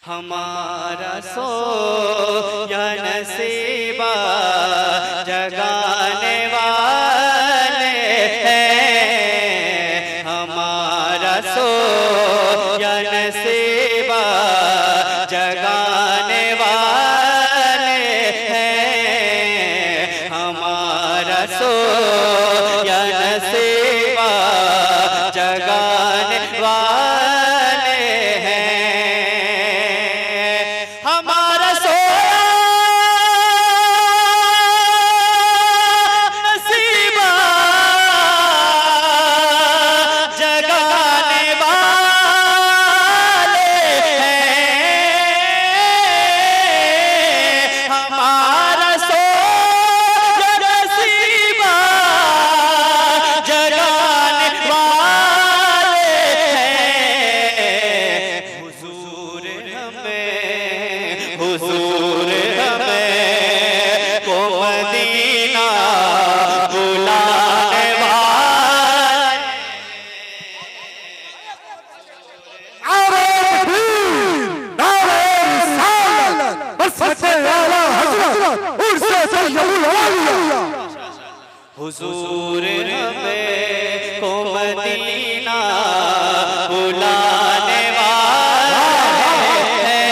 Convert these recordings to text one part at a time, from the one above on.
हमारा सोया नसीबा जगाने वाले हैं। हमारा सोया नसीबा जगाने वाले हैं। हमारा सोया नसीबा जगाने वाले हमारा सोया नसीबा जगाने वाले हैं। हमारा सोया नसीबा जगाने वाले हैं। हुजूर हमें को मदीना बुलाने हुजूर हमें को मदीना बुलाने वाले हैं।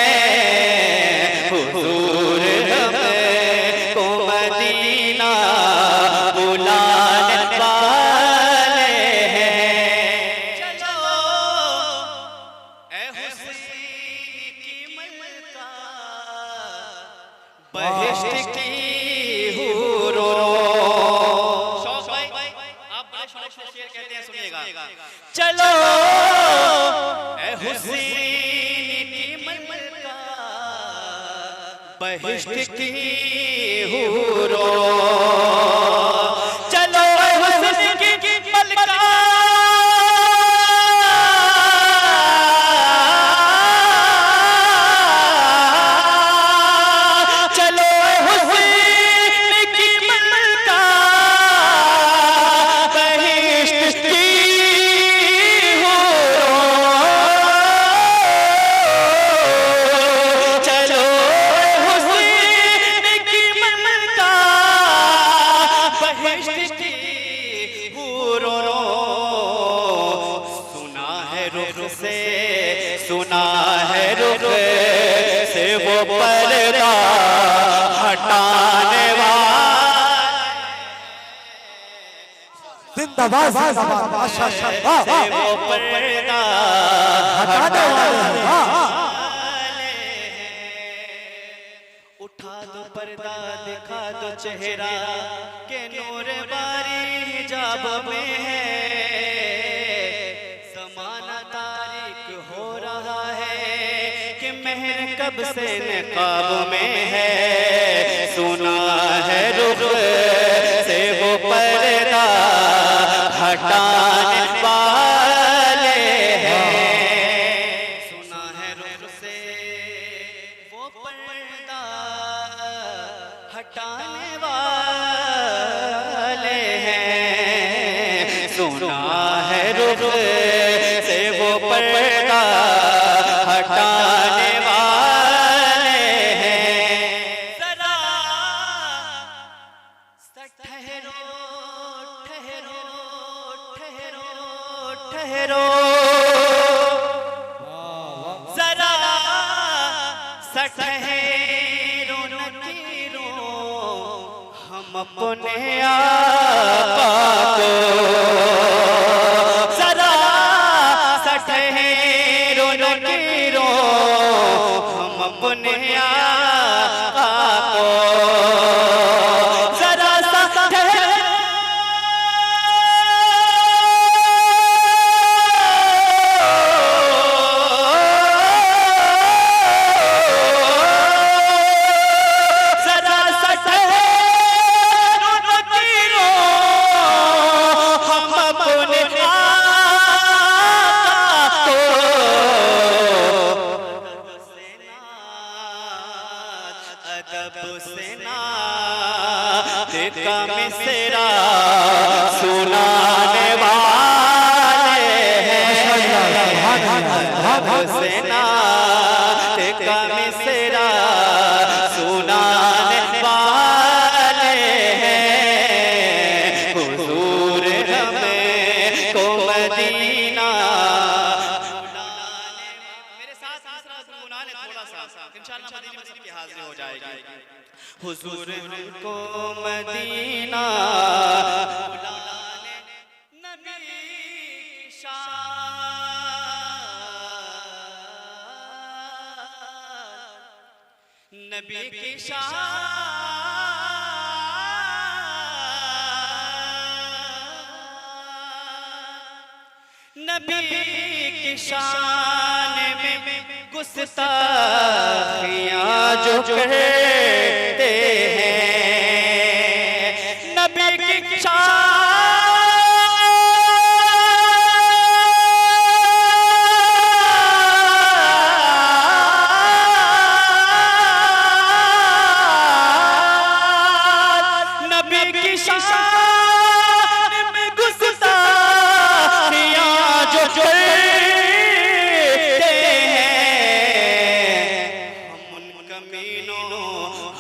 हुजूर हमें को मदीना बुलाने वाले हैं। चलो ए हुसैन की मलका बहिश्त की चलो ए हुसैन की मलका बहिश्त की हूरो। चलो ए हुसैन की मलका चलो ए हुसैन की मलका बहिश्त की सुना है रुख से वो पर्दा हटाने वाला जिंदाबाद माशाअल्लाह से वो पर्दा हटाने वाले उठा दो पर्दा दिखा दो चेहरा के नूर बारी हिजाब में है। मेहर कब से नकाब में है। सुना है रुख से वो पर्दा हटाने वाले हैं। सुना है रुख से वो पर्दा हटाने वाले हैं। सुना है रुख से वो पर्दा हटाने वाले हैं। जरा ठहरो ठहरो ठहरो ठहरो जरा ठहरो नकीरो हम अपने आका को जरा ठहरो नकीरो हम अपने आका को जरा सा का मिसरा सुनाने वाले हैं। सेना तीसरा गुनगुना ले थोड़ा सा, इंशाअल्लाह मदीने मस्जिद की हाजिरी हो जाएगी। हुजूर हमको मदीना बुलाने नबी की शान, नबी की शान, नबी की शान में गुस्ताखियां जो करते हैं, नबी की शान, नबी की शान में गुस्ताखियां जो करते हैं,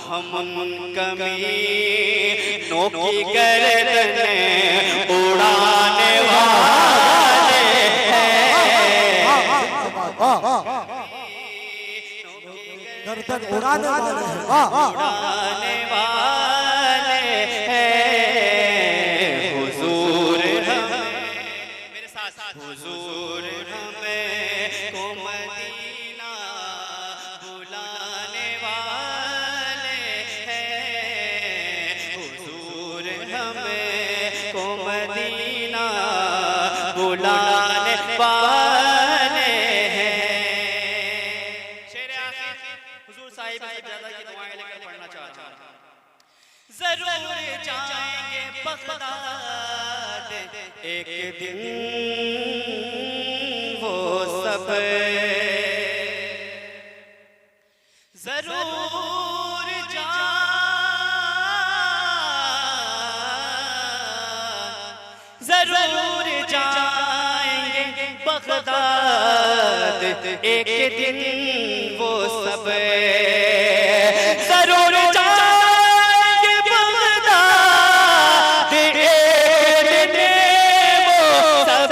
हम उन कमीनों की गर्दन उड़ाने वाले हैं, गर्दन उड़ाने वाले हैं। वाह उड़ाने वाले हैं। हुजूर हमें, मेरे साथ, हुजूर हमें को मदीना बुलाने वाले हैं, हुजूर हमें को मदीना बुलाने वाले हैं। शेर आखिर हुजूर साहिब से ज्यादा की दुआएं लेकर पढ़ना चाह रहा हूं। जरूर जाएंगे बगदाद एक दिन वो सब, जरूर जाएंगे बगदाद एक दिन वो सब, जरूर जाएंगे बगदाद एक दिन वो सब,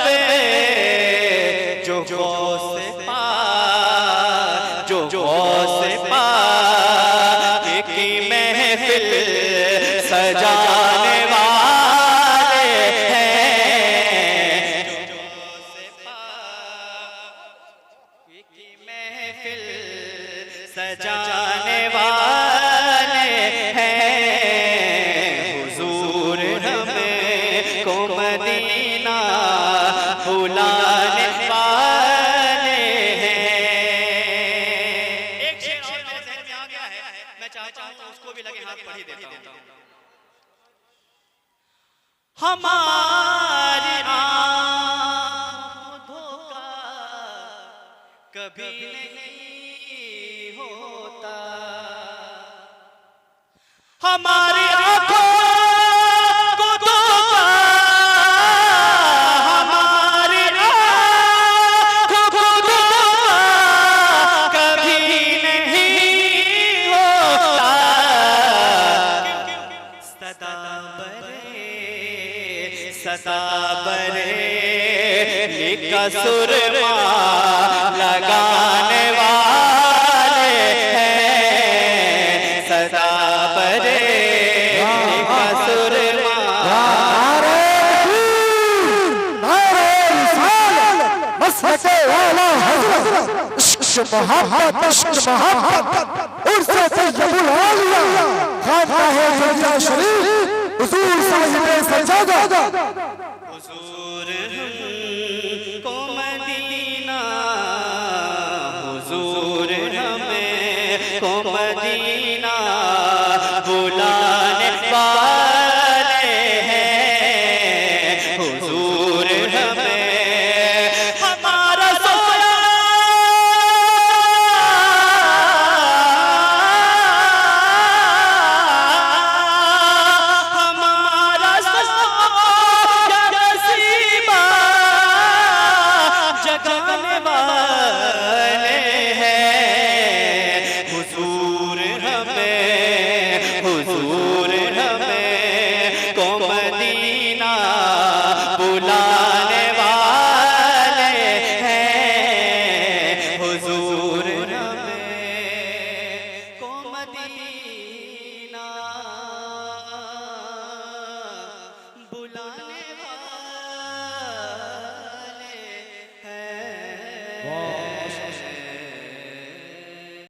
जो गौसे पाक, जो गौसे पाक की महफिल सजाने वाले हैं, जो गौसे पाक की महफिल सजाने वाले हैं। हुजूर हमें को मदीना बुलाने वाले हैं। एक शेर और मेरे ज़हन में आ गया है, मैं चाहता हूं उसको भी लगे हाथ पढ़ ही देता हूं। हमारी आँखों धोखा कभी नहीं होता, हमारी आँखों को धोखा, हमारी आँखों को धोखा कभी नहीं होता, सदा बरेली का सुरमा लगाने वाले हैं, सदा बरेली का सुरमा। नारे रिसालत, मसलके आला हज़रत, इश्क मोहब्बत, इश्क मोहब्बत, उर्से तैयबुल आलिया, खानकाह ज़रिया शरीफ, हुजूर साहिब सज्जादा। हुजूर हमको मदीना, हुजूर हमें को मदीना बुलाने वाले हैं, हुजूर हमें हमारा सोया हमारा सोया नसीबा जगाने वाले हैं, हुजूर हमें को मदीना बुला